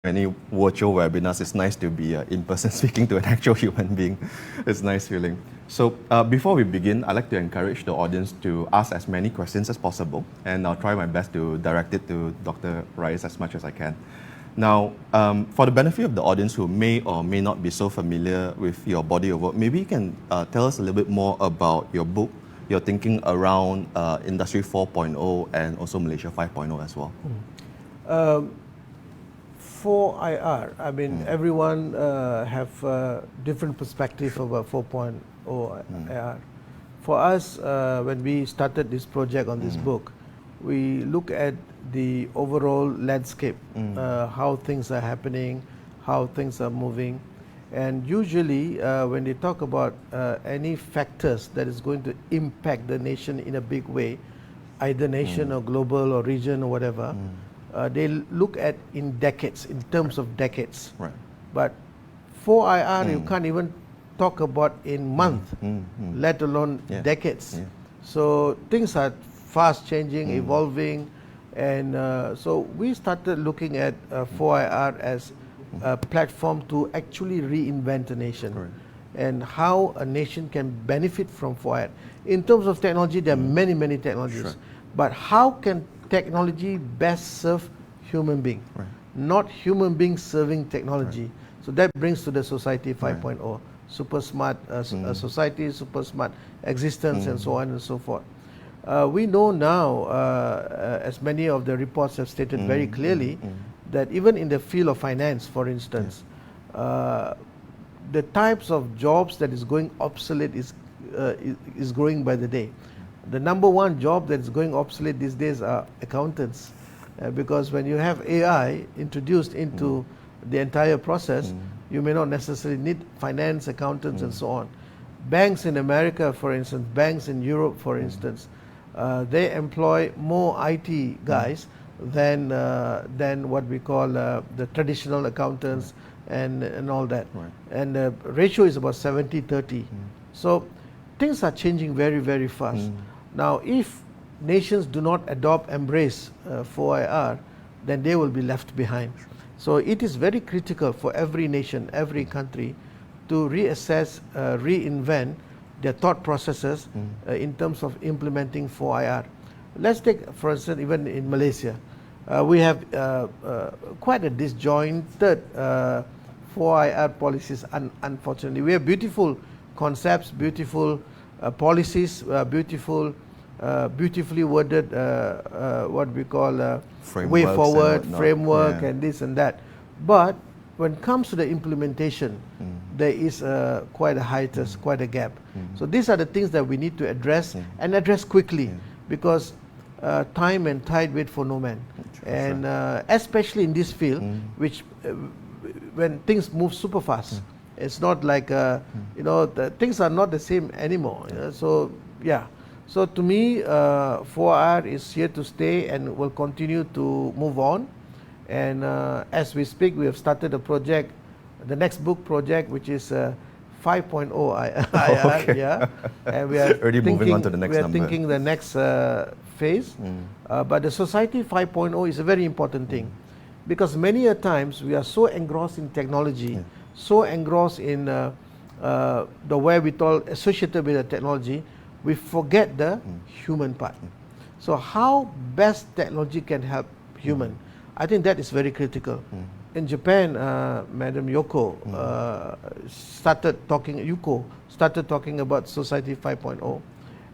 Any virtual webinars, it's nice to be in person speaking to an actual human being. It's a nice feeling. So before we begin, I'd like to encourage the audience to ask as many questions as possible, and I'll try my best to direct it to Dr. Rais as much as I can. Now, for the benefit of the audience who may or may not be so familiar with your body of work, maybe you can tell us a little bit more about your book, your thinking around Industry 4.0 and also Malaysia 5.0 as well. 4IR, I mean, everyone have different perspective about 4.0 IR. For us, when we started this project on this book, we look at the overall landscape, how things are happening, how things are moving. And usually, when they talk about any factors that is going to impact the nation in a big way, either nation or global or region or whatever, they look at in decades, in terms of decades. Right. But 4IR, you can't even talk about in month, let alone decades. Yeah. So things are fast changing, evolving, and so we started looking at 4IR as a platform to actually reinvent a nation. Correct. And how a nation can benefit from 4IR. In terms of technology, there are many, many technologies. Sure. But how can technology best serve human being, not human beings serving technology? So that brings to the society 5.0, super smart society, super smart existence, and so on and so forth. We know now, as many of the reports have stated very clearly, that even in the field of finance, for instance, the types of jobs that is going obsolete is growing by the day. The number one job that is going obsolete these days are accountants, because when you have AI introduced into the entire process, you may not necessarily need finance, accountants, and so on. Banks in America, for instance, banks in Europe, for instance, they employ more IT guys than what we call the traditional accountants and all that. And the ratio is about 70-30. So things are changing very, very fast. Now, if nations do not embrace 4IR, then they will be left behind. So it is very critical for every nation, every country, to reassess, reinvent their thought processes in terms of implementing 4IR. Let's take, for instance, even in Malaysia, we have quite a disjointed 4IR policies, unfortunately. We have beautiful concepts, beautiful policies, beautifully worded what we call way forward, framework, and this and that. But when it comes to the implementation, there is quite a hiatus, quite a gap. So these are the things that we need to address and address quickly, because time and tide wait for no man. And especially in this field, which when things move super fast, it's not like the things are not the same anymore. So yeah. So to me, 4IR is here to stay and will continue to move on. And as we speak, we have started a project, the next book project, which is 5.0 IR. Yeah, and we are already moving on to the next number. We are thinking the next phase. But the society 5.0 is a very important thing, because many a times we are so engrossed in technology, so engrossed in the wherewithal associated with the technology, we forget the human part. So how best technology can help human, I think that is very critical. In Japan, Madam Yuko started talking about Society 5.0.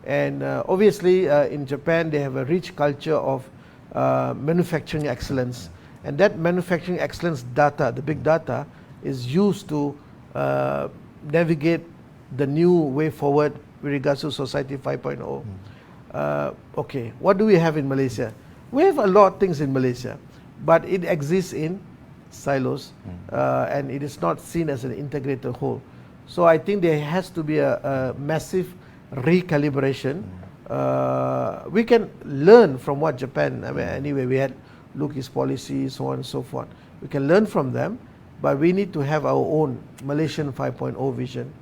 And obviously in Japan they have a rich culture of manufacturing excellence. And that manufacturing excellence data, the big data, is used to navigate the new way forward with regards to Society 5.0. Okay, what do we have in Malaysia? We have a lot of things in Malaysia, but it exists in silos, and it is not seen as an integrated whole. So I think there has to be a massive recalibration. We can learn from what Japan, I mean, anyway, we had Lucky's policy, so on and so forth. We can learn from them, but we need to have our own Malaysian 5.0 vision.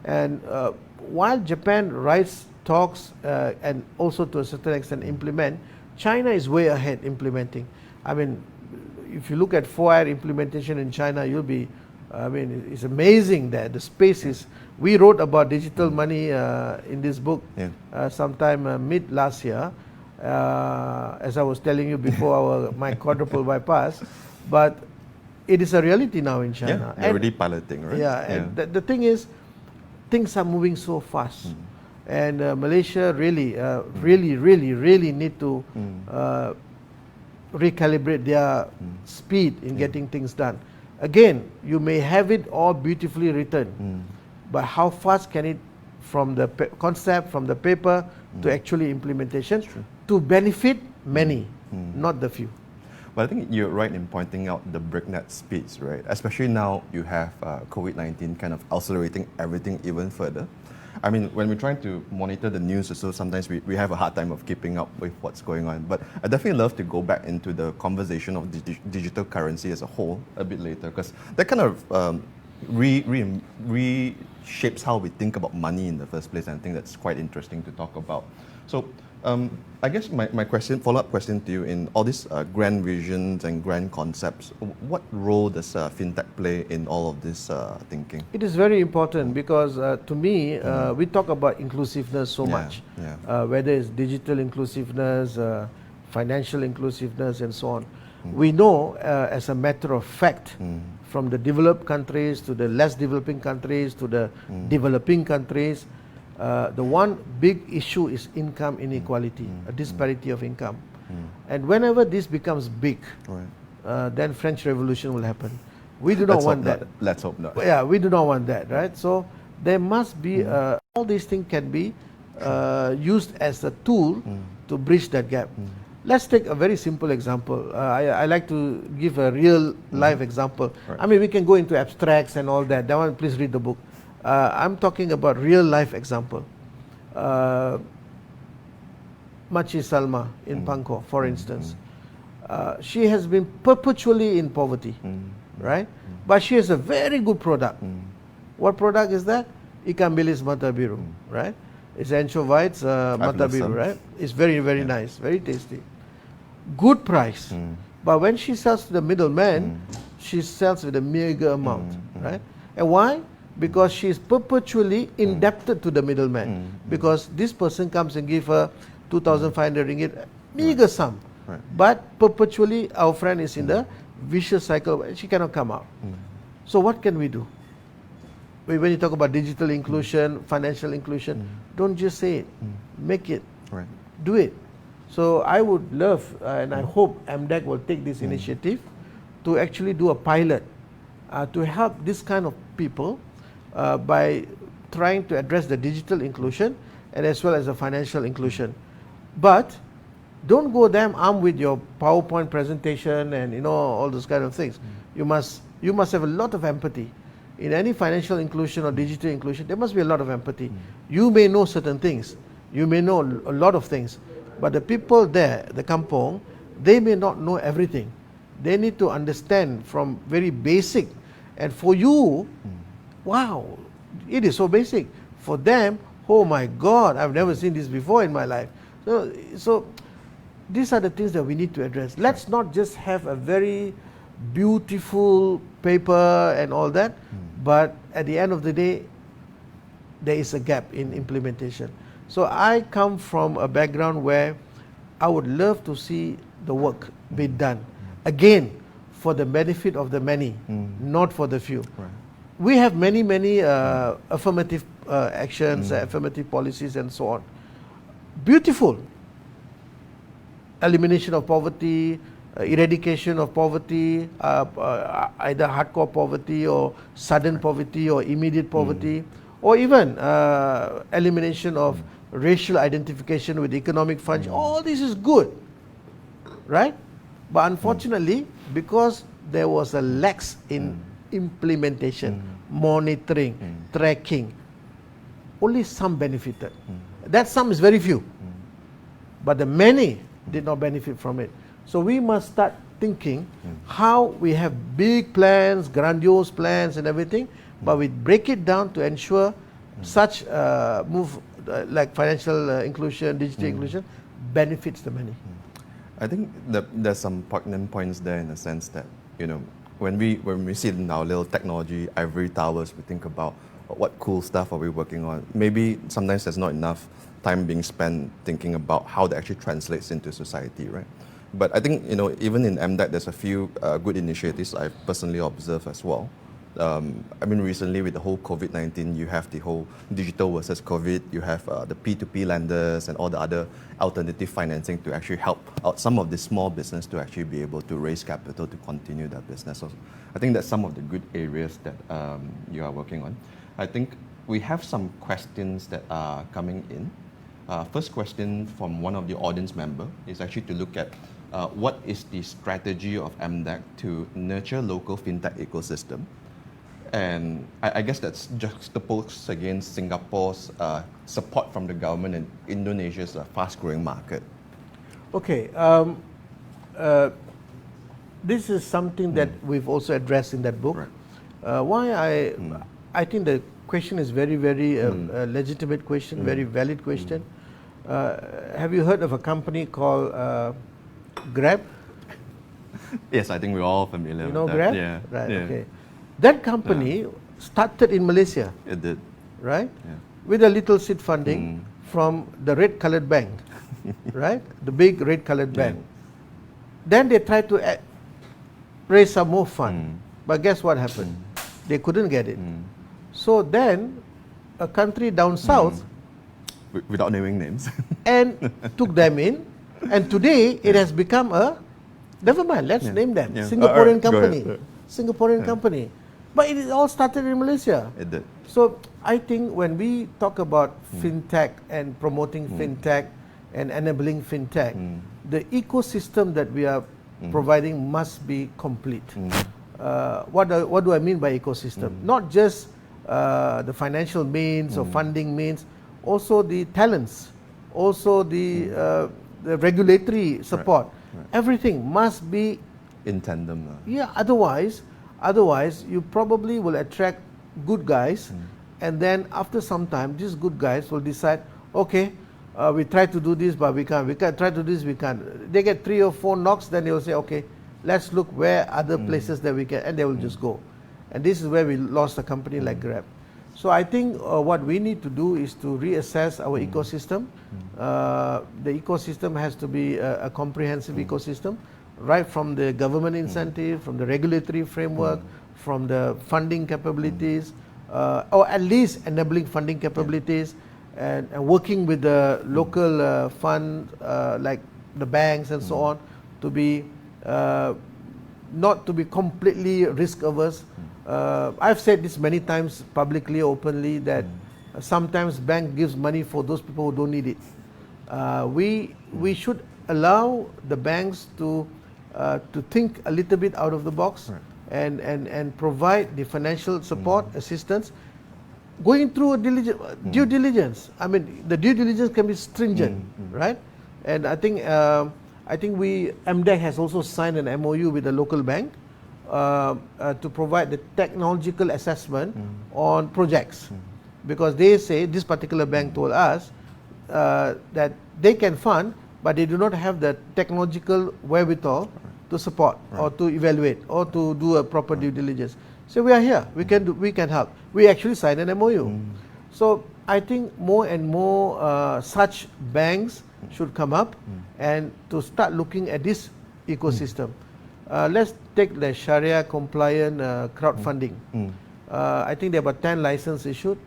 And while Japan writes, talks, and also to a certain extent implement, China is way ahead implementing. I mean, if you look at 4R implementation in China, you'll be, I mean, it's amazing that the space is. We wrote about digital money in this book sometime mid last year, as I was telling you before my quadruple bypass, but it is a reality now in China. Yeah, already piloting, right? Yeah, and the thing is, things are moving so fast, and Malaysia really need to recalibrate their speed in getting things done. Again, you may have it all beautifully written, but how fast can it, from the concept, from the paper to actually implementation, to benefit many, not the few. But I think you're right in pointing out the breakneck speeds, right? Especially now you have COVID-19 kind of accelerating everything even further. I mean, when we're trying to monitor the news, so sometimes we have a hard time of keeping up with what's going on. But I definitely love to go back into the conversation of digital currency as a whole a bit later, because that kind of reshapes how we think about money in the first place, and I think that's quite interesting to talk about. So I guess my follow-up question to you, in all these grand visions and grand concepts, what role does fintech play in all of this thinking? It is very important because to me, we talk about inclusiveness so much, whether it's digital inclusiveness, financial inclusiveness, and so on. We know, as a matter of fact, from the developed countries to the less developing countries to the developing countries, the one big issue is income inequality, a disparity of income. And whenever this becomes big, then French Revolution will happen. We do not want that. Let's hope not. Yeah, we do not want that, right? So there must be, all these things can be used as a tool to bridge that gap. Let's take a very simple example. I like to give a real life example. I mean, we can go into abstracts and all that. That one, please read the book. I'm talking about real life example. Machi Salma in Pangkor, for instance. She has been perpetually in poverty, right? But she has a very good product. What product is that? Ikan bilis mata biru, right? It's anchovites mata biru, right? It's very, very nice, very tasty. Good price. But when she sells to the middleman, she sells with a meager amount, right? And why? Because she is perpetually indebted to the middleman. Because this person comes and give her 2,500 ringgit, meager sum. But perpetually our friend is in the vicious cycle. She cannot come out. So what can we do? When you talk about digital inclusion, financial inclusion, don't just say it. Make it. Do it. So I would love, and I hope MDEC will take this initiative to actually do a pilot to help this kind of people by trying to address the digital inclusion and as well as the financial inclusion. But don't go damn armed with your PowerPoint presentation and all those kind of things. You must have a lot of empathy. In any financial inclusion or digital inclusion, there must be a lot of empathy. You may know certain things. You may know a lot of things. But the people there, the kampong, they may not know everything. They need to understand from very basic. And for you, wow, it is so basic. For them, oh my God, I've never seen this before in my life. So these are the things that we need to address. Let's not just have a very beautiful paper and all that, but at the end of the day, there is a gap in implementation. So I come from a background where I would love to see the work be done. Again, for the benefit of the many, not for the few. We have many affirmative actions, affirmative policies and so on. Beautiful. Elimination of poverty, eradication of poverty, either hardcore poverty or sudden poverty or immediate poverty, or even elimination of racial identification with economic funds. All this is good, right? But unfortunately, because there was a lax in implementation, monitoring, tracking, only some benefited. That some is very few, but the many did not benefit from it. So we must start thinking how we have big plans, grandiose plans and everything, but we break it down to ensure such move like financial inclusion, digital inclusion benefits the many. I think there's some poignant points there in the sense that, you know, when we see in our little technology ivory towers, we think about what cool stuff are we working on. Maybe sometimes there's not enough time being spent thinking about how that actually translates into society, right? But I think, you know, even in MDEC, there's a few good initiatives I've personally observed as well. I mean, recently with the whole COVID-19, you have the whole digital versus COVID, you have the P2P lenders and all the other alternative financing to actually help out some of the small business to actually be able to raise capital to continue their business. So I think that's some of the good areas that you are working on. I think we have some questions that are coming in. First question from one of the audience member is actually to look at what is the strategy of MDEC to nurture local fintech ecosystem. And I guess that's juxtaposed against Singapore's support from the government and Indonesia's fast-growing market. Okay, this is something that we've also addressed in that book. Right. I think the question is very, very legitimate question, very valid question. Have you heard of a company called Grab? Yes, I think we're all familiar with that. You know Grab? Yeah. Right, yeah. Okay. That company started in Malaysia. It did. Right? Yeah. With a little seed funding from the red-coloured bank. Right? The big red-coloured bank. Then they tried to raise some more fund. But guess what happened? They couldn't get it. So then, a country down south, without naming names, and took them in, and today it has become a, never mind, let's name them, Singaporean company. Singaporean company. But it all started in Malaysia. It did. So I think when we talk about fintech and promoting fintech and enabling fintech, the ecosystem that we are providing must be complete. What do I mean by ecosystem? Not just the financial means or funding means, also the talents, also the regulatory support. Right. Everything must be in tandem. Yeah, otherwise you probably will attract good guys, and then after some time, these good guys will decide, okay, we try to do this, but we can't. We can try to do this, we can't. They get 3 or 4 knocks, then they will say, okay, let's look where other places that we can, and they will just go. And this is where we lost a company like Grab. So I think what we need to do is to reassess our ecosystem. The ecosystem has to be a comprehensive ecosystem, right from the government incentive, from the regulatory framework, from the funding capabilities, or at least enabling funding capabilities, and working with the local fund like the banks and so on, to be not to be completely risk averse. I've said this many times publicly, openly, that sometimes bank gives money for those people who don't need it. We should allow the banks to think a little bit out of the box, and provide the financial support, assistance, going through a due diligence. I mean, the due diligence can be stringent, right? And I think MDEC has also signed an MOU with a local bank to provide the technological assessment on projects, because they say, this particular bank told us that they can fund, but they do not have the technological wherewithal to support or to evaluate or to do a proper due diligence. So we are here, we can help. We actually signed an MOU. So I think more and more such banks should come up and to start looking at this ecosystem. Let's take the Sharia compliant crowdfunding. I think there were 10 licenses issued.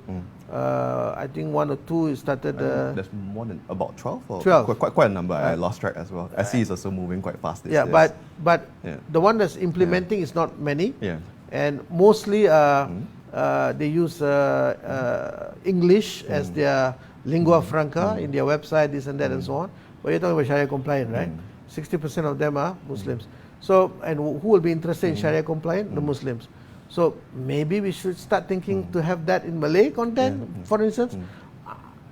I think 1 or 2 started. There's more than about 12. Or 12. Quite a number. I lost track as well. SE is also moving quite fast. But the one that's implementing is not many. And mostly they use English as their lingua franca in their website, this and that and so on. But you're talking about Sharia compliant, right? 60% of them are Muslims. So, and who will be interested in Sharia compliant? The Muslims. So maybe we should start thinking to have that in Malay content, for instance.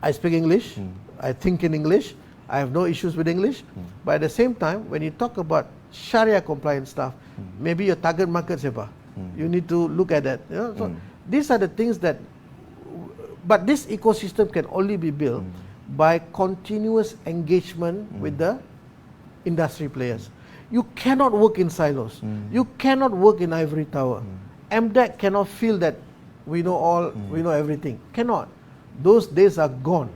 I speak English, I think in English, I have no issues with English, but at the same time, when you talk about Sharia compliant stuff, maybe your target market siapa? You need to look at that. You know? So these are the things that, but this ecosystem can only be built by continuous engagement with the industry players. You cannot work in silos. You cannot work in ivory tower. MDEC cannot feel that we know all, we know everything. Cannot. Those days are gone.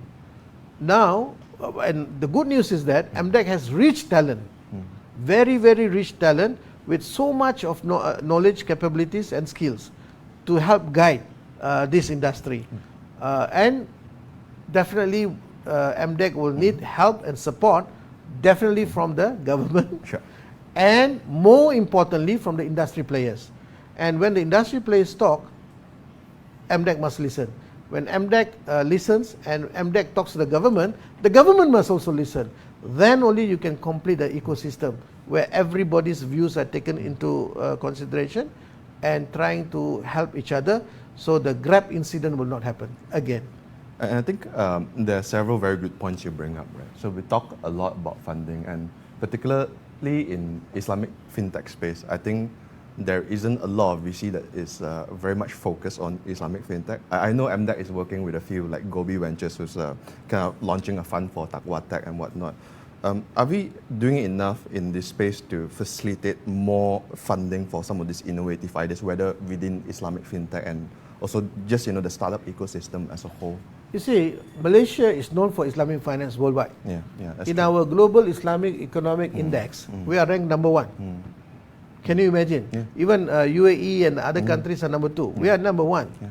Now, and the good news is that MDEC has rich talent, very, very rich talent with so much of knowledge, capabilities and skills to help guide this industry. And definitely MDEC will need help and support, definitely from the government, Sure. and more importantly from the industry players. And when the industry players talk, MDEC must listen. When MDEC listens and MDEC talks to the government must also listen. Then only you can complete the ecosystem where everybody's views are taken into consideration and trying to help each other so the Grab incident will not happen again. And I think there are several very good points you bring up, right? So we talk a lot about funding, and particularly in Islamic fintech space, I think there isn't a lot of VC that is very much focused on Islamic fintech. I know MDEC is working with a few, like Gobi Ventures, who's kind of launching a fund for Taqwa Tech and whatnot. Are we doing enough in this space to facilitate more funding for some of these innovative ideas, whether within Islamic fintech and also just the startup ecosystem as a whole? You see, Malaysia is known for Islamic finance worldwide. Yeah, that's In true. our global Islamic economic index, we are ranked number 1. Can you imagine? Yeah. Even UAE and other countries are number 2. We are number 1. Yeah.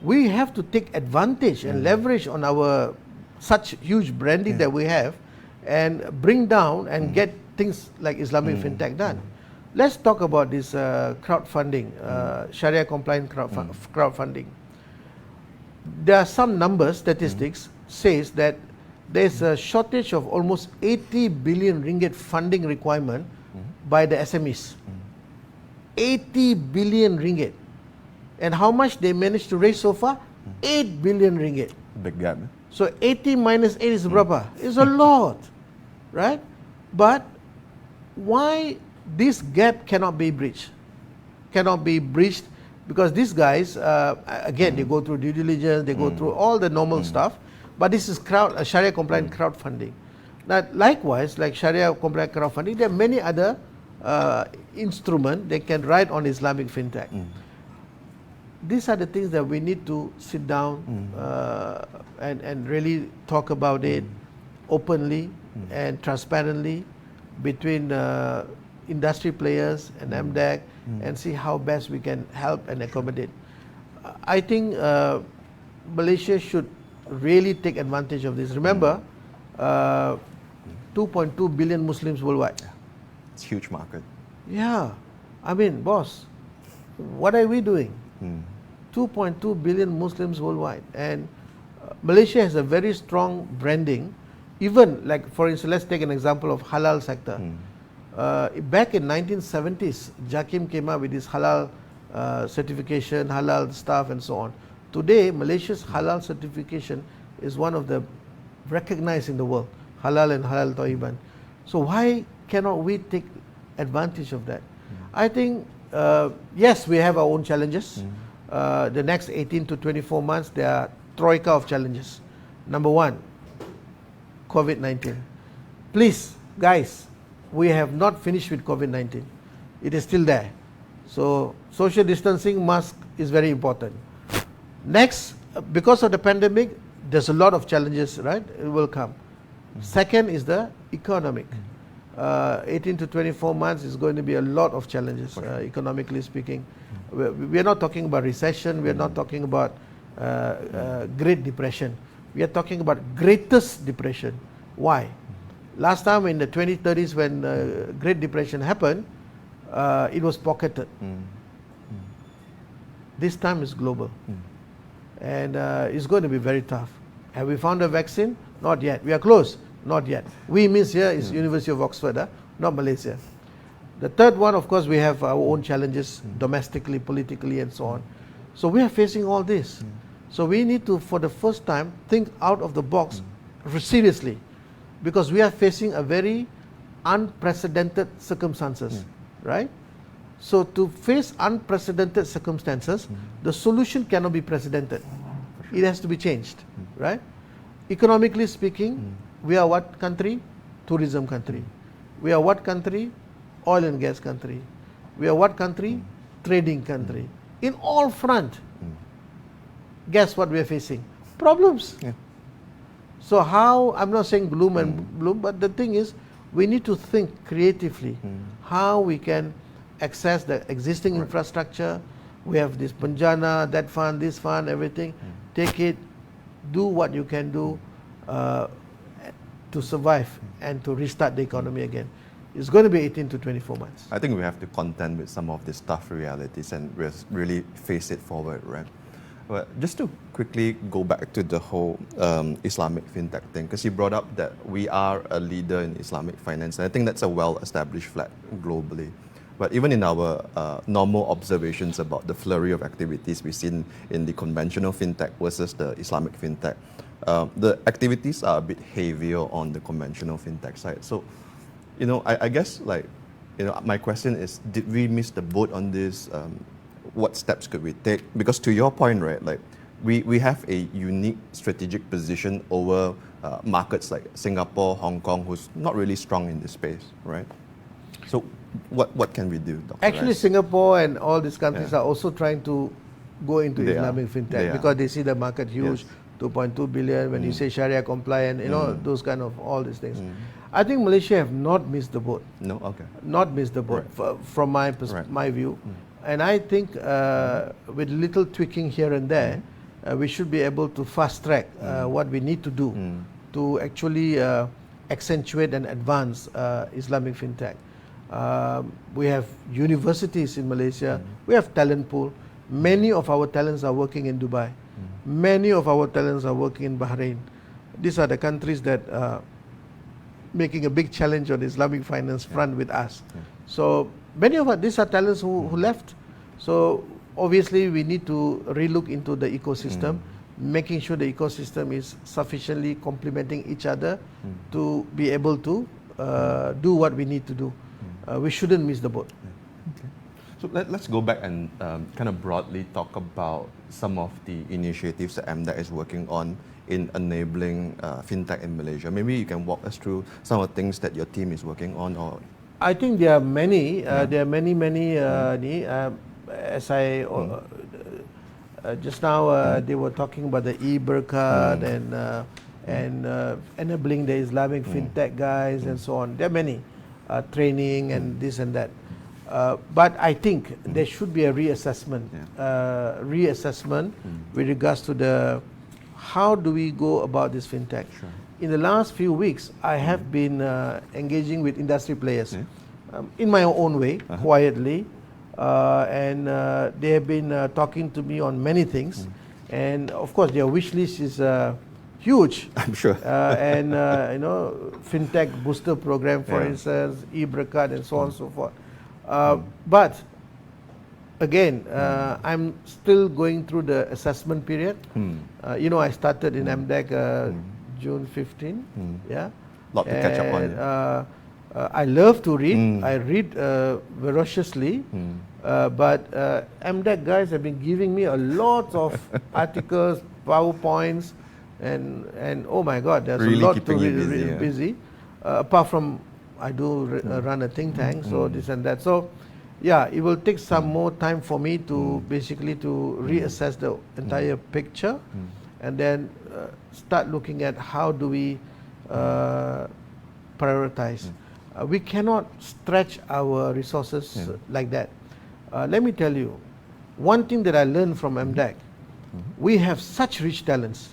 We have to take advantage and leverage on our such huge branding that we have and bring down and get things like Islamic fintech done. Let's talk about this crowdfunding, Sharia compliant crowdfunding. There are some numbers, statistics says that there's a shortage of almost 80 billion ringgit funding requirement by the SMEs. 80 billion ringgit. And how much they managed to raise so far? 8 billion ringgit. Big gap. So 80 minus 8 is berapa? It's a lot, right? But why this gap cannot be breached? Cannot be breached because these guys, again, they go through due diligence, they go through all the normal stuff, but this is Sharia compliant crowdfunding. Now, likewise, like Sharia compliant crowdfunding, there are many other instruments they can ride on Islamic fintech. These are the things that we need to sit down and really talk about it openly and transparently between industry players and MDEC and see how best we can help and accommodate. I think Malaysia should really take advantage of this. Remember, 2.2 billion Muslims worldwide. It's a huge market. Yeah, I mean, boss, what are we doing? 2.2 billion Muslims worldwide, and Malaysia has a very strong branding. Even like, for instance, let's take an example of halal sector. Back in 1970s, JAKIM came up with this halal certification, halal stuff and so on. Today, Malaysia's halal certification is one of the recognized in the world, halal and halal Thayyiban. So why cannot we take advantage of that? I think, yes, we have our own challenges. The next 18 to 24 months, there are troika of challenges. Number 1, COVID-19. Please, guys, we have not finished with COVID-19. It is still there. So social distancing mask is very important. Next, because of the pandemic, there's a lot of challenges, right? It will come. Second is the economic. 18 to 24 months is going to be a lot of challenges, economically speaking. We are not talking about recession. We are not talking about Great Depression. We are talking about greatest depression. Why? Last time in the 2030s when Great Depression happened, it was pocketed. This time is global. And it's going to be very tough. Have we found a vaccine? Not yet. We are close. Not yet. We means here is University of Oxford, not Malaysia. The third one, of course, we have our own challenges domestically, politically and so on. So we are facing all this. So we need to, for the first time, think out of the box seriously, because we are facing a very unprecedented circumstances, right? So to face unprecedented circumstances, the solution cannot be precedented. It has to be changed, right? Economically speaking, we are what country? Tourism country. We are what country? Oil and gas country. We are what country? Trading country. In all front, guess what we are facing? Problems. Yeah. So how, I'm not saying gloom and bloom, but the thing is, we need to think creatively how we can access the existing infrastructure. We have this Penjana, that fund, this fund, everything. Take it, do what you can do to survive and to restart the economy again. It's going to be 18 to 24 months. I think we have to contend with some of these tough realities and really face it forward, right? But just to quickly go back to the whole Islamic fintech thing, because you brought up that we are a leader in Islamic finance, and I think that's a well-established flag globally. But even in our normal observations about the flurry of activities we've seen in the conventional fintech versus the Islamic fintech, the activities are a bit heavier on the conventional fintech side. So, you know, I guess, like, you know, my question is, did we miss the boat on this? What steps could we take? Because to your point, right, like, we have a unique strategic position over markets like Singapore, Hong Kong, who's not really strong in this space, right? So what can we do, Dr. Actually, Rais? Singapore and all these countries are also trying to go into They Islamic are. fintech They because are. they see the market huge, Yes. 2.2 billion. When you say Sharia compliant, you know, those kind of all these things. I think Malaysia have not missed the boat. No? Okay. Not missed the boat from my Right. my view. And I think with little tweaking here and there, we should be able to fast track what we need to do to actually accentuate and advance Islamic fintech. We have universities in Malaysia. We have talent pool. Many of our talents are working in Dubai. Many of our talents are working in Bahrain. These are the countries that are making a big challenge on the Islamic finance front with us. So many of us, these are talents who left. So obviously we need to relook into the ecosystem, making sure the ecosystem is sufficiently complementing each other to be able to do what we need to do. We shouldn't miss the boat. Okay. So let's go back and kind of broadly talk about some of the initiatives that MDEC is working on in enabling fintech in Malaysia. Maybe you can walk us through some of the things that your team is working on. Or I think there are many. There are many. As I just now, they were talking about the e-Berkat and enabling the Islamic fintech guys and so on. There are many training and this and that. But I think there should be a reassessment, with regards to the how do we go about this fintech. Sure. In the last few weeks, I have been engaging with industry players in my own way, quietly, and they have been talking to me on many things. And of course, their wish list is huge. I'm sure. And you know, fintech booster program, for instance, e-Berkat and so on and so forth. But again, I'm still going through the assessment period. You know, I started in MDEC June 15. Yeah. Lot to catch up on. I love to read. I read voraciously. But MDEC guys have been giving me a lot of articles, PowerPoints, and oh my God, there's Really a lot to keeping you read. busy, Really yeah. busy. Apart from I do run a think tank, so this and that. So yeah, it will take some more time for me to basically to reassess the entire picture, and then start looking at how do we prioritize. We cannot stretch our resources like that. Let me tell you, one thing that I learned from MDEC, we have such rich talents,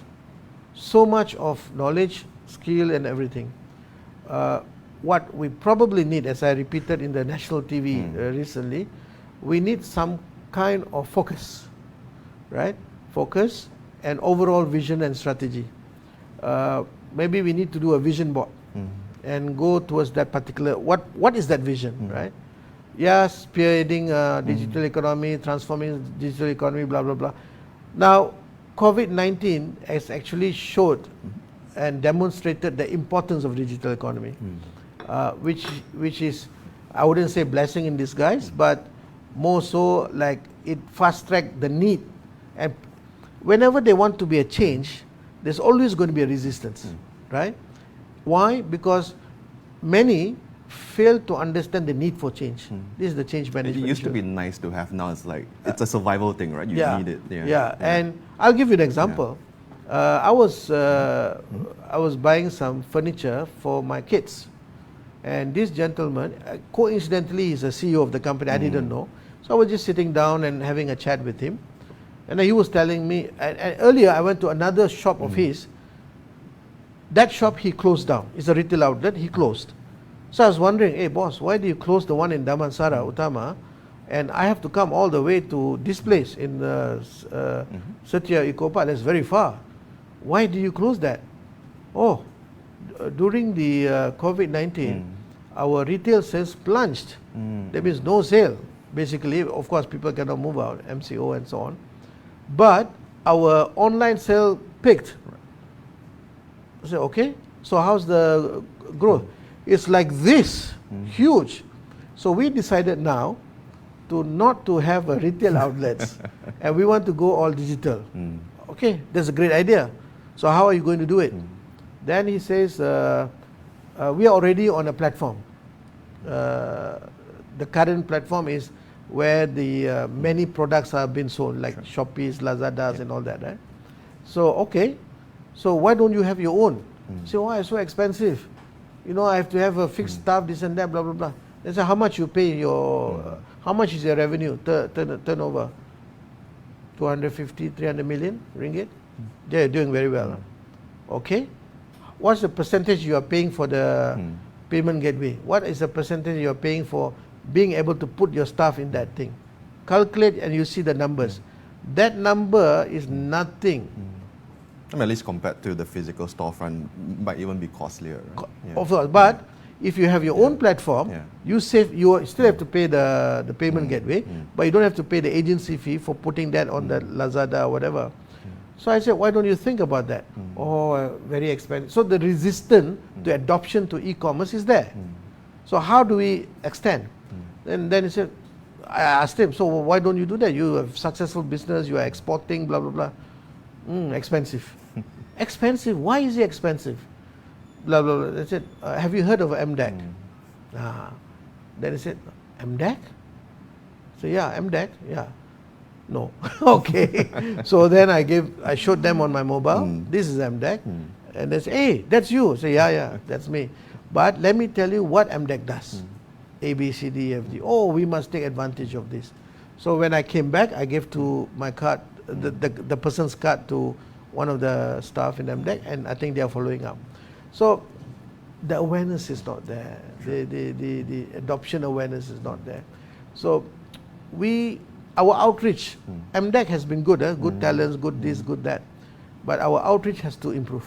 so much of knowledge, skill and everything. What we probably need, as I repeated in the national TV recently, we need some kind of focus, right? Focus and overall vision and strategy. Maybe we need to do a vision board and go towards that particular, what is that vision, right? Yes, spearheading digital economy, transforming digital economy, blah, blah, blah. Now, COVID-19 has actually showed and demonstrated the importance of digital economy. Which is, I wouldn't say blessing in disguise, but more so like it fast-tracked the need. And whenever they want to be a change, there's always going to be a resistance, right? Why? Because many fail to understand the need for change. This is the change It management. used to be nice to have. Now it's like it's a survival thing, right? You need it. And I'll give you an example. I was buying some furniture for my kids, and this gentleman, coincidentally, is a CEO of the company. I didn't know, so I was just sitting down and having a chat with him, and he was telling me. And earlier, I went to another shop of his. That shop he closed down. It's a retail outlet. He closed. So I was wondering, hey boss, why do you close the one in Damansara Utama, and I have to come all the way to this place in Setia Eco-Park? That's very far. Why do you close that? Oh, during the COVID-19, our retail sales plunged. That means no sale. Basically, of course, people cannot move out, MCO and so on. But our online sale picked. I said, okay, so how's the growth? It's like this, huge. So we decided now to not to have a retail outlets, and we want to go all digital. Okay, that's a great idea. So how are you going to do it? Then he says, we are already on a platform. The current platform is where the many products have been sold, like Shopee's, Lazadas, and all that. Right? So okay, so why don't you have your own? Say, why it's so expensive? You know, I have to have a fixed staff, this and that, blah blah blah. They say, how much you pay your? How much is your revenue turnover? 250, 300 million ringgit. They're doing very well. Okay, what's the percentage you are paying for the payment gateway? What is the percentage you are paying for being able to put your stuff in that thing? Calculate and you see the numbers. That number is nothing. I mean, at least compared to the physical storefront, might even be costlier. Right? Of course, but if you have your own platform, you save. You still have to pay the payment gateway, but you don't have to pay the agency fee for putting that on the Lazada or whatever. So I said, why don't you think about that? Oh, very expensive. So the resistance to adoption to e-commerce is there. So how do we extend? And then he said, I asked him, so why don't you do that? You have successful business, you are exporting, blah, blah, blah. Expensive. Expensive? Why is it expensive? Blah, blah, blah. They said, have you heard of MDEC? Then he said, MDEC? So yeah, MDEC, yeah. No. Okay. So then I showed them on my mobile, this is MDEC. And they say, hey, that's you. I say, yeah, that's me. But let me tell you what MDEC does. A, B, C, D, F, G. Oh, we must take advantage of this. So when I came back, I gave to my card, the person's card to one of the staff in MDEC, and I think they are following up. So the awareness is not there. The adoption awareness is not there. So our outreach, MDEC has been good, good talents, good this, good that. But our outreach has to improve.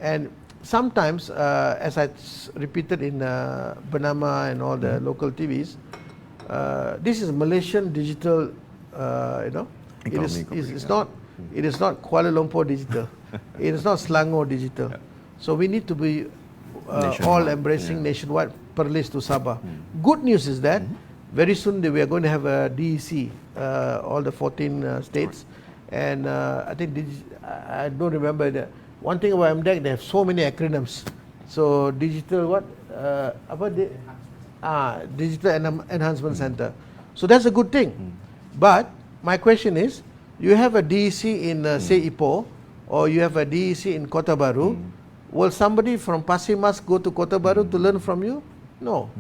And sometimes, as I repeated in Bernama and all the local TVs, this is Malaysian digital, it is not Kuala Lumpur digital. It is not Selangor digital. So we need to be all embracing nationwide, Perlis to Sabah. Good news is that very soon we are going to have a DEC, all the 14 states. And I think I don't remember the one thing about MDEC, they have so many acronyms. So digital what? Digital Enhancement Center. So that's a good thing. But my question is, you have a DEC in say Ipoh, or you have a DEC in Kota Baru. Will somebody from Pasir Mas go to Kota Baru to learn from you? No.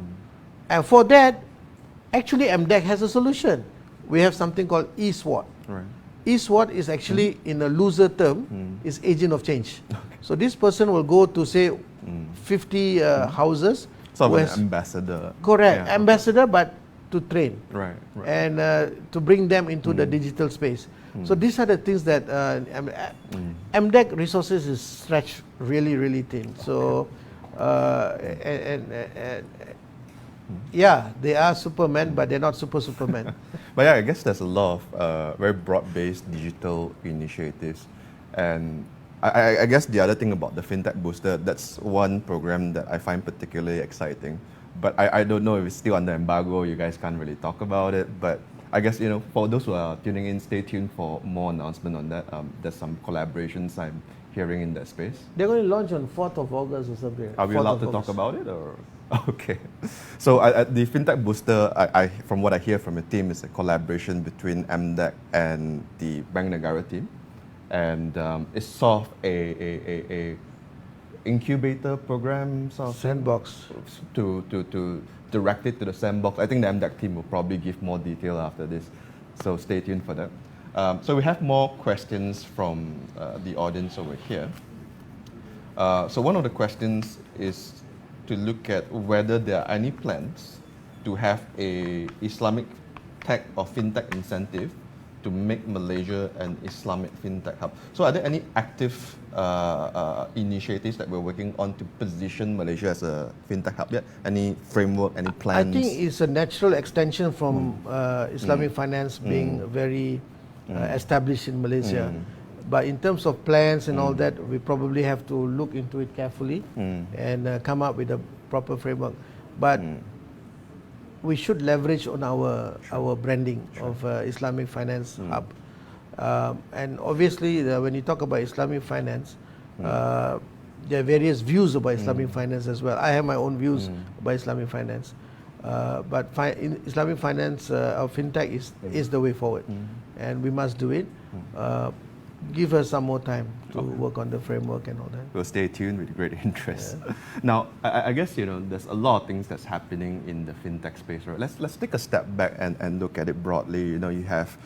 And for that, actually MDEC has a solution. We have something called eSWOT. Right. eSWOT is actually, in a looser term, is agent of change. So this person will go to say 50 houses. So an ambassador. Correct, ambassador, but to train. Right. And to bring them into the digital space. So these are the things that MDEC resources is stretched really, really thin. So yeah, they are Superman, but they're not Superman. But yeah, I guess there's a lot of very broad-based digital initiatives. And I guess the other thing about the Fintech Booster, that's one program that I find particularly exciting. But I don't know if it's still under embargo, you guys can't really talk about it. But I guess, for those who are tuning in, stay tuned for more announcement on that. There's some collaborations I'm hearing in that space. They're going to launch on 4th of August or something. Are we allowed to talk about it? Or Okay. So the FinTech Booster, from what I hear from your team, is a collaboration between MDEC and the Bank Negara team. And it's sort of a incubator program, sort of Sandbox. to direct it to the sandbox. I think the MDEC team will probably give more detail after this. So stay tuned for that. So we have more questions from the audience over here. So one of the questions is to look at whether there are any plans to have a Islamic tech or fintech incentive to make Malaysia an Islamic fintech hub. So are there any active initiatives that we're working on to position Malaysia as a fintech hub yet? Any framework, any plans? I think it's a natural extension from Islamic finance being very established in Malaysia. But in terms of plans and all that, we probably have to look into it carefully and come up with a proper framework. But we should leverage on our branding of Islamic finance hub. And obviously, when you talk about Islamic finance, there are various views about Islamic finance as well. I have my own views about Islamic finance. But Islamic finance or fintech is the way forward. And we must do it. Give us some more time to work on the framework and all that. We'll stay tuned with great interest. Yeah. Now, I guess there's a lot of things that's happening in the fintech space, right? Let's take a step back and look at it broadly. You have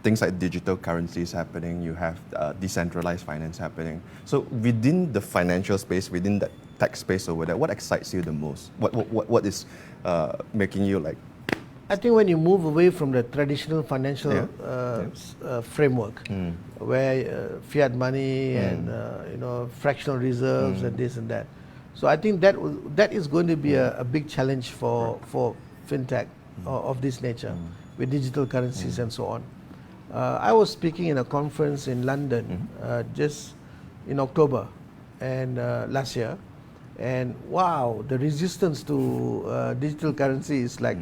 things like digital currencies happening. You have decentralized finance happening. So within the financial space, within that tech space over there, what excites you the most? What is making you like? I think when you move away from the traditional financial framework, where fiat money and fractional reserves and this and that, so I think that is going to be a big challenge for fintech of this nature, with digital currencies and so on. I was speaking in a conference in London just in October and last year, and wow, the resistance to digital currency is like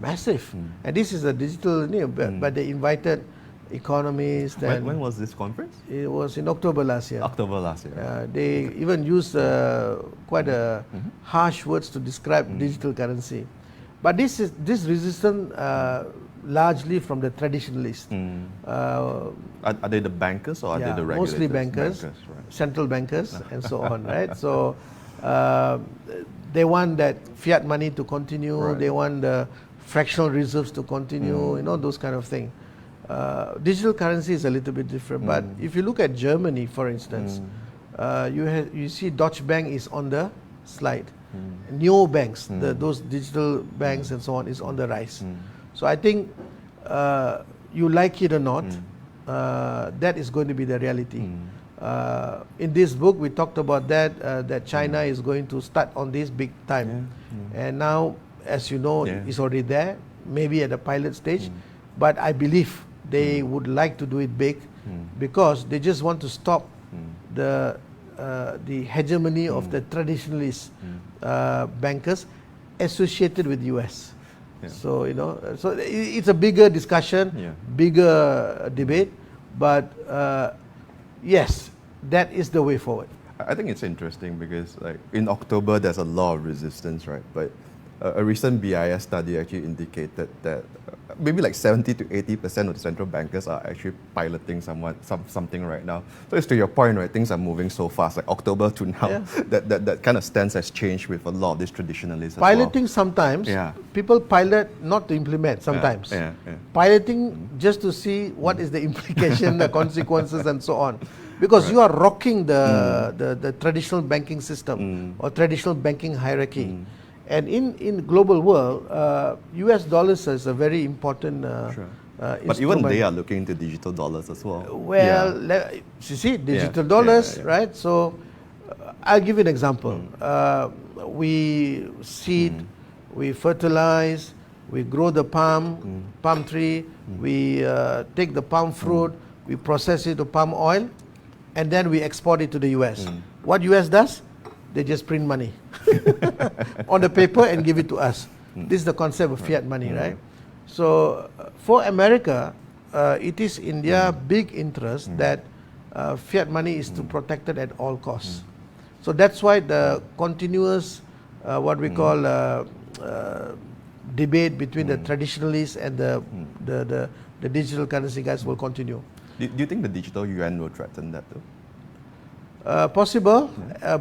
massive. And this is a digital, but they invited economists. When was this conference? It was in October last year. October last year. They even used quite harsh words to describe digital currency. But this resistance largely from the traditionalists. Are they the bankers or are they the regulators? Mostly bankers, right. central bankers and so on, right? So they want that fiat money to continue, right. They want the fractional reserves to continue, those kind of things. Digital currency is a little bit different, but if you look at Germany, for instance, you see Deutsche Bank is on the slide. Neo banks, those digital banks and so on, is on the rise. So I think you like it or not, that is going to be the reality. In this book, we talked about that China is going to start on this big time. And now, as you know, it's already there, maybe at a pilot stage. But I believe they would like to do it big because they just want to stop the hegemony of the traditionalist bankers associated with US. So so it's a bigger discussion, bigger debate, but yes, that is the way forward. I think it's interesting because in October there's a lot of resistance, right? But a recent BIS study actually indicated that maybe 70 to 80% of the central bankers are actually piloting something right now. So it's to your point, right? Things are moving so fast, like October to now. That kind of stance has changed with a lot of these traditionalists. Piloting sometimes. People pilot not to implement sometimes. Piloting just to see what is the implication, the consequences, and so on. Because you are rocking the traditional banking system or traditional banking hierarchy. And in global world, US dollars is a very important but even they are looking into digital dollars as well. Well, you see, digital dollars, right? So I'll give you an example. We seed, we fertilize, we grow the palm tree, we take the palm fruit, we process it to palm oil, and then we export it to the US. What US does? They just print money on the paper and give it to us. This is the concept of fiat money, right? So for America, it is in their big interest that fiat money is to protected at all costs. So that's why the continuous what we call debate between the traditionalists and the digital currency guys will continue. Do you think the digital yuan will threaten that though? Possible,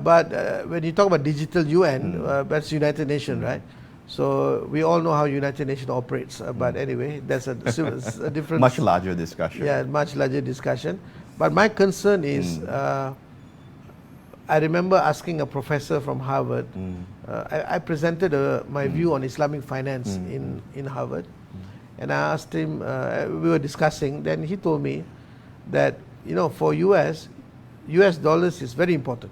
but when you talk about digital UN, that's United Nations, right? So we all know how United Nations operates. But anyway, that's a different, much larger discussion. Yeah, much larger discussion. But my concern is, I remember asking a professor from Harvard. I presented my view on Islamic finance in Harvard, and I asked him. We were discussing. Then he told me that for US dollars is very important.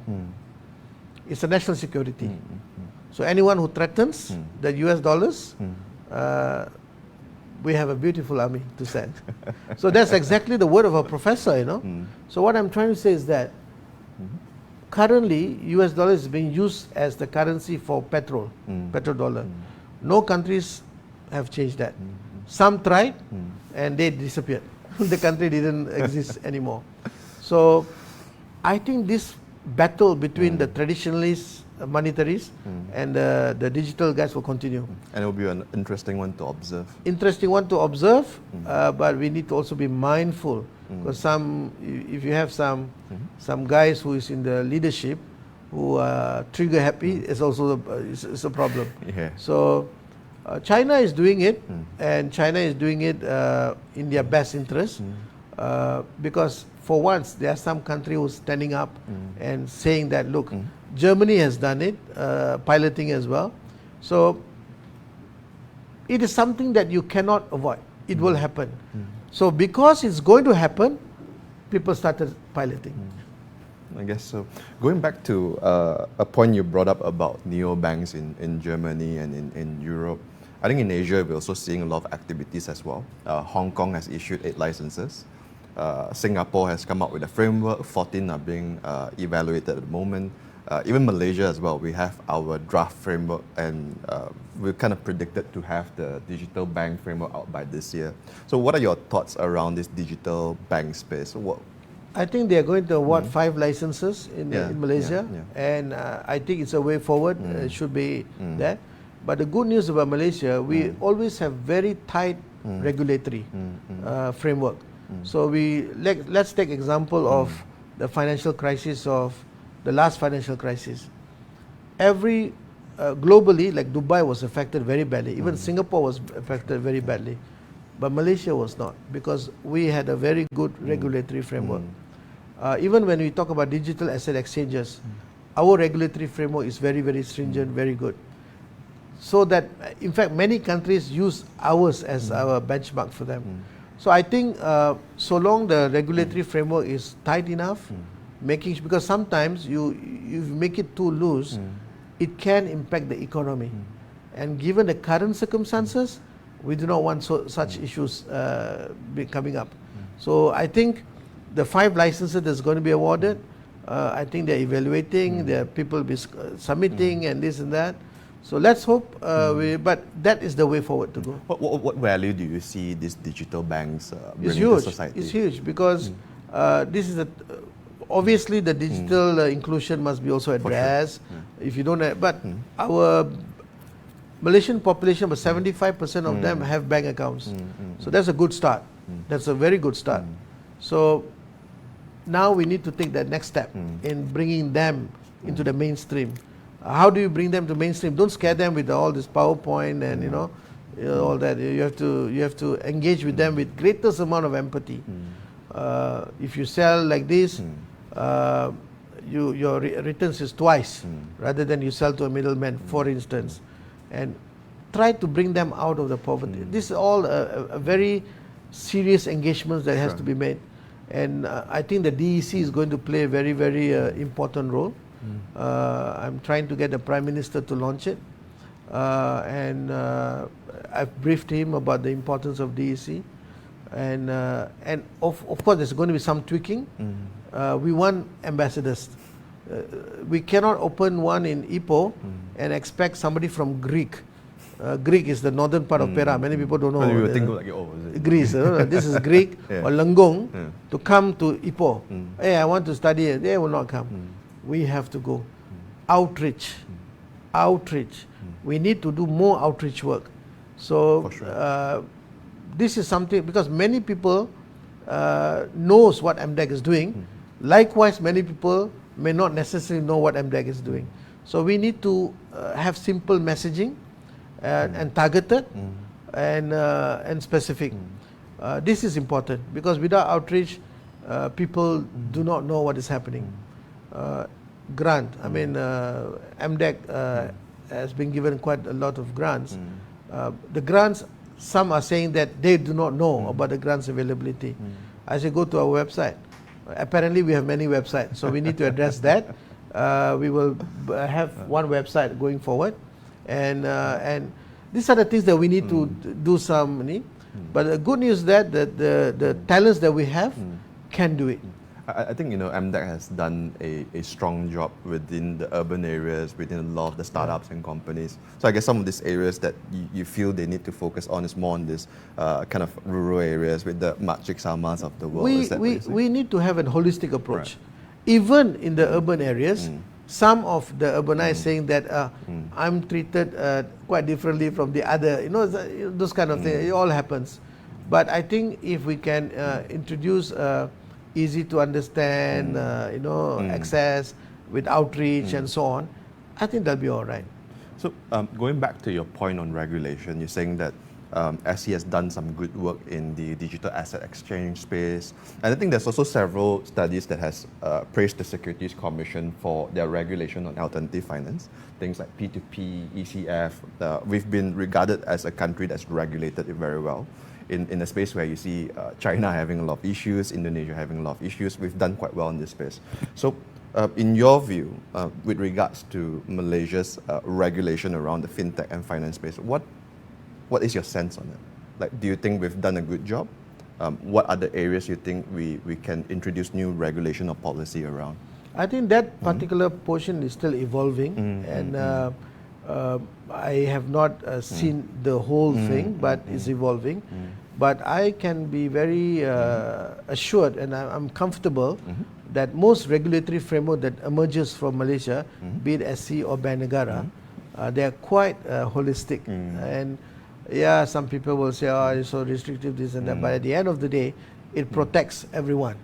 It's a national security. So anyone who threatens the US dollars, we have a beautiful army to send. So that's exactly the word of a professor, So what I'm trying to say is that currently US dollar is being used as the currency for petrol dollar. No countries have changed that. Some tried and they disappeared. The country didn't exist anymore. So I think this battle between the traditionalists, monetaries, and the digital guys will continue. And it will be an interesting one to observe. But we need to also be mindful, because if you have some guys who is in the leadership who are trigger happy, it's also it's a problem. Yeah. So China is doing it, and China is doing it in their best interest, because for once there are some countries who are standing up and saying that, look, Germany has done it, piloting as well. So it is something that you cannot avoid. It will happen. So because it's going to happen, people started piloting. I guess so. Going back to a point you brought up about neobanks in Germany and in Europe, I think in Asia we're also seeing a lot of activities as well. Hong Kong has issued 8 licenses. Singapore has come up with a framework. 14 are being evaluated at the moment. Even Malaysia as well, we have our draft framework, and we're kind of predicted to have the digital bank framework out by this year. So what are your thoughts around this digital bank space? I think they are going to award 5 licenses in Malaysia, and I think it's a way forward. It should be that. But the good news about Malaysia, we always have very tight regulatory framework. So let's take example of the financial crisis of the last financial crisis. Globally, like Dubai was affected very badly. Even Singapore was affected very badly. But Malaysia was not, because we had a very good regulatory framework. Even when we talk about digital asset exchanges, our regulatory framework is very, very stringent, very good. So that, in fact, many countries use ours as our benchmark for them. So I think so long the regulatory framework is tight enough, because sometimes you make it too loose, it can impact the economy. And given the current circumstances, we do not want such issues coming up. So I think the 5 licenses that's going to be awarded, I think they're evaluating, there are people submitting and this and that. So let's hope, but that is the way forward to go. What value do you see these digital banks bringing to society? It's huge, because this is obviously the digital inclusion must be also addressed. If you don't, but our Malaysian population, about 75% of them have bank accounts. So that's a good start. That's a very good start. So now we need to take that next step in bringing them into the mainstream. How do you bring them to mainstream? Don't scare them with all this PowerPoint and all that. You have to engage with them with greatest amount of empathy. If you sell like this, your returns is twice rather than you sell to a middleman, for instance, and try to bring them out of the poverty. This is all a very serious engagement that has to be made, and I think the DEC is going to play a very, very important role. I'm trying to get the Prime Minister to launch it, and I've briefed him about the importance of DEC, and of course there's going to be some tweaking. We want ambassadors. We cannot open one in Ipoh and expect somebody from Greek. Greek is the northern part of Perak. Many people don't know. You would think like, is it? Greece. This is Greek or Lenggong to come to Ipoh. Hey, I want to study here. They will not come. We have to go. Outreach. outreach. We need to do more outreach work. So For sure. this is something, because many people knows what MDEC is doing. Likewise, many people may not necessarily know what MDEC is doing. So we need to have simple messaging and targeted and specific. This is important, because without outreach, people do not know what is happening. Grant, I mean, MDEC has been given quite a lot of grants. The grants, some are saying that they do not know about the grants availability. I say go to our website. Apparently we have many websites, so we need to address that. We will have one website going forward, and these are the things that we need to do some. But the good news is that the talents that we have can do it. I think MDEC has done a strong job within the urban areas, within a lot of the startups and companies. So I guess some of these areas that you feel they need to focus on is more on this kind of rural areas with the Makcik Samas of the world. We need to have a holistic approach. Right. Even in the urban areas, some of the urbanized saying that I'm treated quite differently from the other, those kind of things. It all happens. But I think if we can introduce easy to understand, access with outreach and so on, I think that'll be all right. So going back to your point on regulation, you're saying that SC has done some good work in the digital asset exchange space. And I think there's also several studies that has praised the Securities Commission for their regulation on alternative finance. Things like P2P, ECF. We've been regarded as a country that's regulated it very well. In a space where you see China having a lot of issues, Indonesia having a lot of issues, we've done quite well in this space. So in your view, with regards to Malaysia's regulation around the fintech and finance space, what is your sense on it? Like, do you think we've done a good job? What other areas you think we can introduce new regulation or policy around? I think that particular portion is still evolving, and I have not seen the whole thing, but it's evolving. But I can be very assured, and I'm comfortable that most regulatory framework that emerges from Malaysia, be it SC or Bank Negara, they are quite holistic. And yeah, some people will say, oh, it's so restrictive, this and that, but at the end of the day, it protects everyone.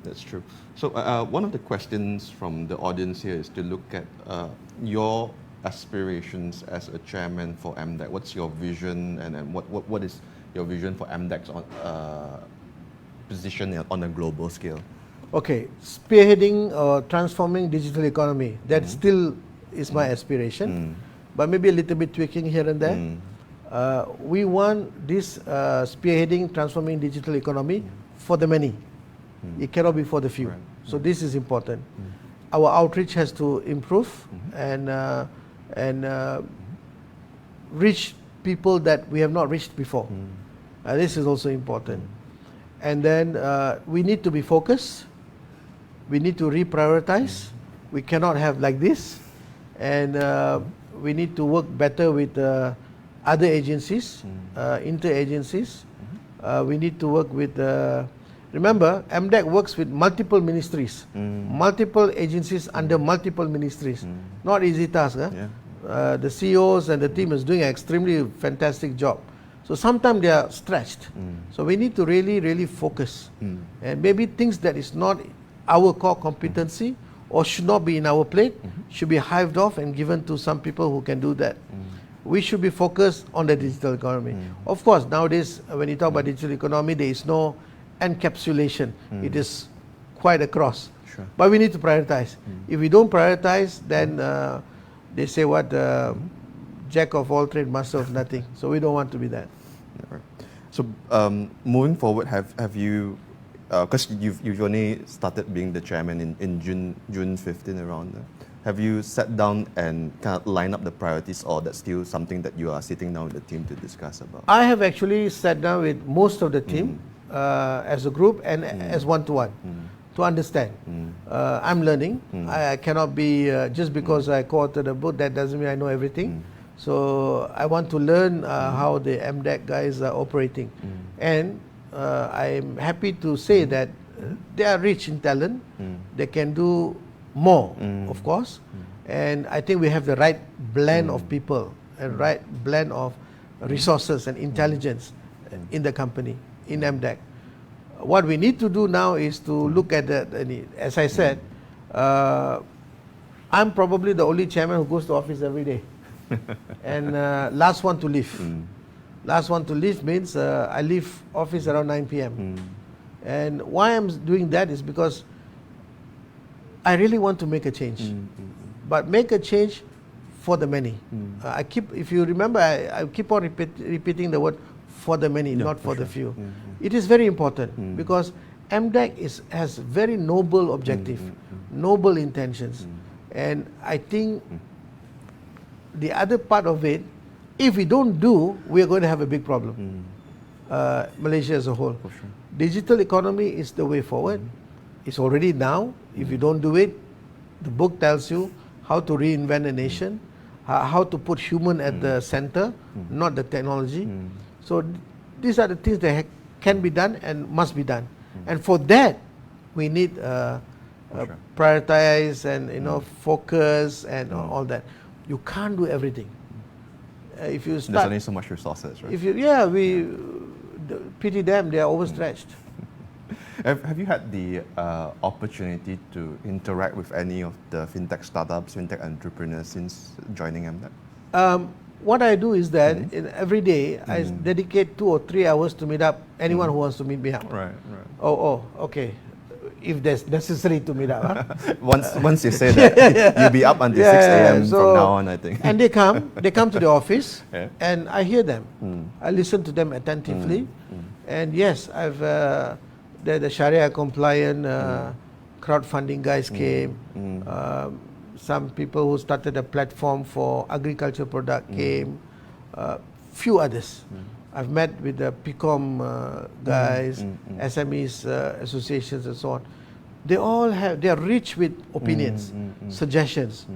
That's true. So one of the questions from the audience here is to look at your aspirations as a chairman for MDEC. What's your vision, and what is your vision for MDEC's position on a global scale? Okay, spearheading or transforming digital economy, that still is my aspiration, but maybe a little bit tweaking here and there. We want this spearheading, transforming digital economy for the many. It cannot be for the few. Right. So this is important. Our outreach has to improve and reach people that we have not reached before. This is also important. And then we need to be focused. We need to reprioritize. We cannot have like this. And we need to work better with other agencies, inter-agencies. We need to work with remember, MDEC works with multiple ministries, multiple agencies under multiple ministries. Not easy task. The CEOs and the team is doing an extremely fantastic job. So sometimes they are stretched. So we need to really, really focus. And maybe things that is not our core competency or should not be in our plate should be hived off and given to some people who can do that. We should be focused on the digital economy. Of course, nowadays, when you talk about digital economy, there is no encapsulation. It is quite across. Sure. But we need to prioritize. If we don't prioritize, then they say what, jack of all trades, master of nothing. So we don't want to be that. Right. So moving forward, have you, because you've only started being the chairman in June 15 around there. Have you sat down and kind of line up the priorities, or that's still something that you are sitting down with the team to discuss about? I have actually sat down with most of the team as a group and as one-to-one to understand. I'm learning. I cannot be, just because I co-authored a book, that doesn't mean I know everything. So I want to learn how the MDEC guys are operating. And I'm happy to say that they are rich in talent. They can do more, of course. And I think we have the right blend of people and right blend of resources and intelligence in the company, in MDEC. What we need to do now is to look at as I said, I'm probably the only chairman who goes to office every day. And last one to leave. Last one to leave means I leave office around 9 p.m. And why I'm doing that is because I really want to make a change. But make a change for the many. If you remember, I keep on repeating the word for the many, not for the few. It is very important because MDEC has very noble objective, noble intentions. And I think the other part of it, if we don't do, we are going to have a big problem. Malaysia as a whole. For sure. Digital economy is the way forward. It's already now. If you don't do it, the book tells you how to reinvent a nation, how to put human at the center, not the technology. So these are the things that can be done and must be done. And for that, we need prioritize and focus and all that. You can't do everything. If you start, there's only so much resources, right? If you, pity them, they are overstretched. Have you had the opportunity to interact with any of the fintech startups, fintech entrepreneurs since joining MDEC? What I do is that every day I dedicate 2 or 3 hours to meet up anyone who wants to meet me up. Right. Okay. If there's necessary to meet up. Once you say that, you'll be up until 6 a.m. from now on, I think. And they come to the office, and I hear them. I listen to them attentively, and yes, I've the Sharia compliant crowdfunding guys came. Some people who started a platform for agriculture product came. Few others. I've met with the PICOM guys, SMEs associations and so on. They are rich with opinions, suggestions,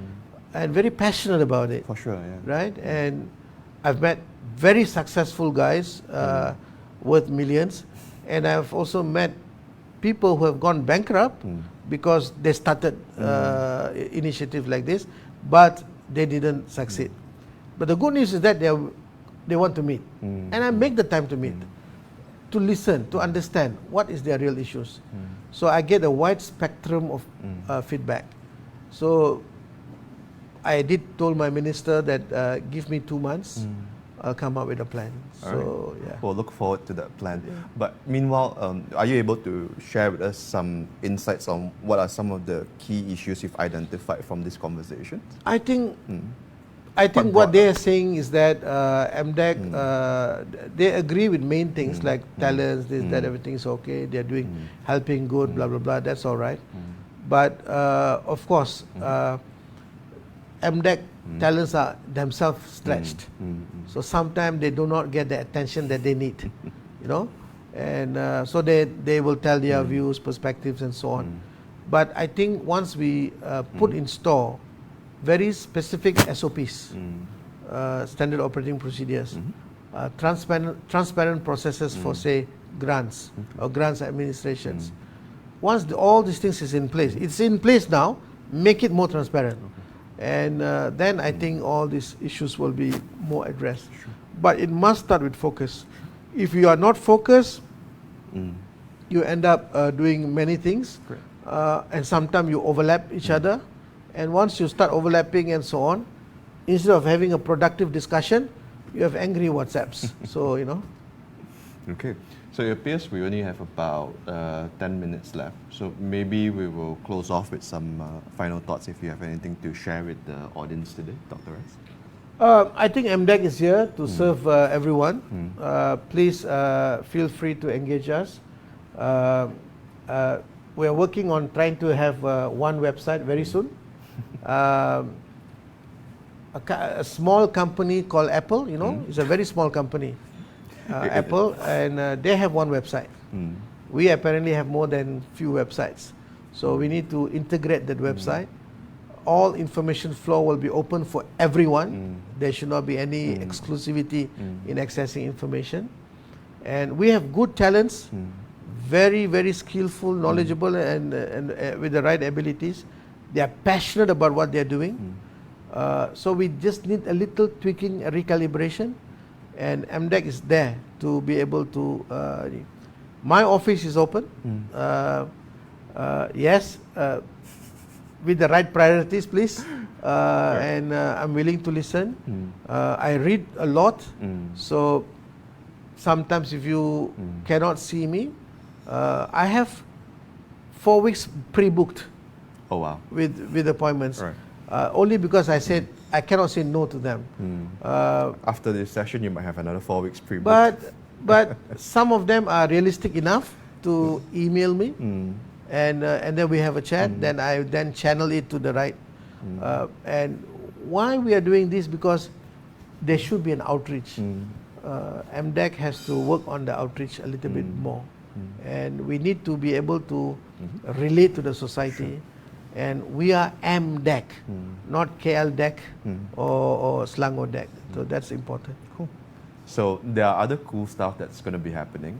and very passionate about it. For sure, yeah. Right? And I've met very successful guys worth millions, and I've also met people who have gone bankrupt because they started initiative like this, but they didn't succeed. But the good news is that they want to meet, and I make the time to meet, to listen, to understand what is their real issues. So I get a wide spectrum of feedback. So I told my minister that give me 2 months, I'll come up with a plan. So yeah, we'll look forward to that plan. But meanwhile, are you able to share with us some insights on what are some of the key issues you've identified from this conversation? I think what they are saying is that MDEC, they agree with main things like talents, this, that, everything is okay. They're doing helping good, blah, blah, blah. That's all right. But of course, MDEC talents are themselves stretched. So sometimes they do not get the attention that they need, and so they will tell their views, perspectives, and so on. But I think once we put in store very specific SOPs, standard operating procedures, transparent processes for, say, grants or grants administrations. Once all these things is in place, it's in place now, make it more transparent. And then I think all these issues will be more addressed. But it must start with focus. If you are not focused, you end up doing many things, and sometimes you overlap each other. And once you start overlapping and so on, instead of having a productive discussion, you have angry WhatsApps. So, Okay. So it appears we only have about 10 minutes left. So maybe we will close off with some final thoughts if you have anything to share with the audience today, Dr. Rais. I think MDEC is here to serve everyone. Please feel free to engage us. We are working on trying to have one website very soon. A small company called Apple, it's a very small company. Apple, and they have one website. We apparently have more than few websites. So we need to integrate that website. All information flow will be open for everyone. There should not be any exclusivity in accessing information. And we have good talents, very, very skillful, knowledgeable, and with the right abilities. they are passionate about what they are doing. So we just need a little tweaking, a recalibration, and MDEC is there to be able to. My office is open. Yes, with the right priorities, please. And I'm willing to listen. I read a lot, so sometimes if you cannot see me, I have 4 weeks pre-booked. Oh wow. With appointments. Right. Only because I said I cannot say no to them. After this session, you might have another 4 weeks pre-booked. But some of them are realistic enough to email me, and then we have a chat. Then I channel it to the right. And why we are doing this, because there should be an outreach. MDEC has to work on the outreach a little bit more, and we need to be able to relate to the society. And we are MDEC, not KL DEC or Selangor DEC. So that's important. Cool. So there are other cool stuff that's going to be happening.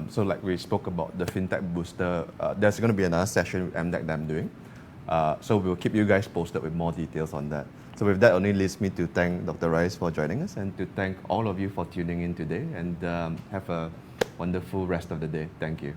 So like we spoke about the FinTech Booster, there's going to be another session with MDEC that I'm doing. So we'll keep you guys posted with more details on that. So with that, only leaves me to thank Dr. Rais for joining us and to thank all of you for tuning in today, and have a wonderful rest of the day. Thank you.